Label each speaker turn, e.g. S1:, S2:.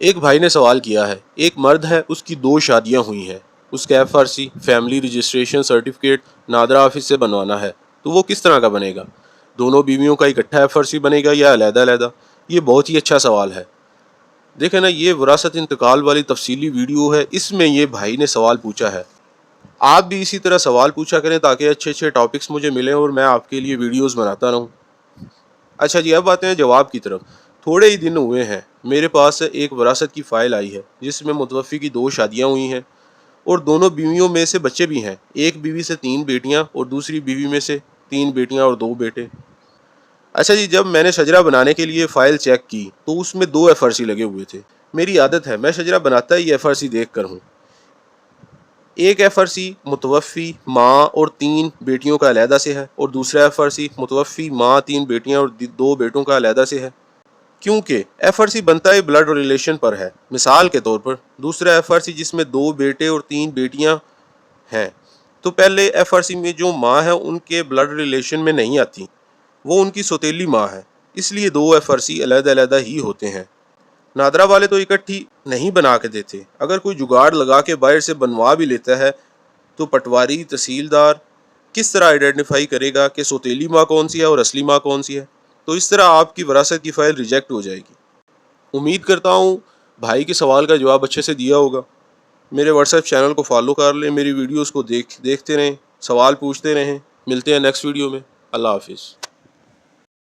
S1: ایک بھائی نے سوال کیا ہے، ایک مرد ہے، اس کی 2 شادیاں ہوئی ہیں، اس کا FRC family registration certificate NADRA office سے بنوانا ہے، تو وہ کس طرح کا بنے گا؟ دونوں بیویوں کا اکٹھا FRC بنے گا یا علیحدہ علیحدہ؟ یہ بہت ہی اچھا سوال ہے۔ دیکھیں نا، یہ وراثت انتقال والی تفصیلی ویڈیو ہے، اس میں یہ بھائی نے سوال پوچھا ہے۔ آپ بھی اسی طرح سوال پوچھا کریں تاکہ اچھے اچھے ٹاپکس مجھے ملیں اور میں آپ کے لیے ویڈیوز بناتا رہوں۔ اچھا جی، اب آتے ہیں جواب کی طرف۔ تھوڑے ہی دن ہوئے ہیں، میرے پاس ایک وراثت کی فائل آئی ہے جس میں متوفی کی 2 شادیاں ہوئی ہیں اور دونوں بیویوں میں سے بچے بھی ہیں۔ ایک بیوی سے 3 بیٹیاں اور دوسری بیوی میں سے 3 بیٹیاں اور 2 بیٹے۔ اچھا جی، جب میں نے شجرہ بنانے کے لیے فائل چیک کی تو اس میں 2 FRC لگے ہوئے تھے۔ میری عادت ہے، میں شجرہ بناتا ہی FRC دیکھ کر ہوں۔ ایک FRC متوفی ماں اور 3 بیٹیوں کا علیحدہ سے ہے اور دوسرا FRC متوفی ماں، 3 بیٹیاں اور 2 بیٹوں کا علیحدہ سے ہے، کیونکہ FRC بنتا ہے بلڈ ریلیشن پر ہے۔ مثال کے طور پر دوسرا FRC جس میں 2 بیٹے اور 3 بیٹیاں ہیں، تو پہلے FRC میں جو ماں ہے ان کے بلڈ ریلیشن میں نہیں آتی، وہ ان کی سوتیلی ماں ہے، اس لیے 2 FRC علیحدہ علیحدہ ہی ہوتے ہیں۔ نادرا والے تو اکٹھی نہیں بنا کے دیتے، اگر کوئی جگاڑ لگا کے باہر سے بنوا بھی لیتا ہے تو پٹواری تحصیلدار کس طرح آئیڈینٹیفائی کرے گا کہ سوتیلی ماں کون سی ہے اور اصلی ماں کون سی ہے؟ تو اس طرح آپ کی وراثت کی فائل ریجیکٹ ہو جائے گی۔ امید کرتا ہوں بھائی کے سوال کا جواب اچھے سے دیا ہوگا۔ میرے واٹس ایپ چینل کو فالو کر لیں، میری ویڈیوز کو دیکھتے رہیں، سوال پوچھتے رہیں۔ ملتے ہیں نیکسٹ ویڈیو میں۔ اللہ حافظ۔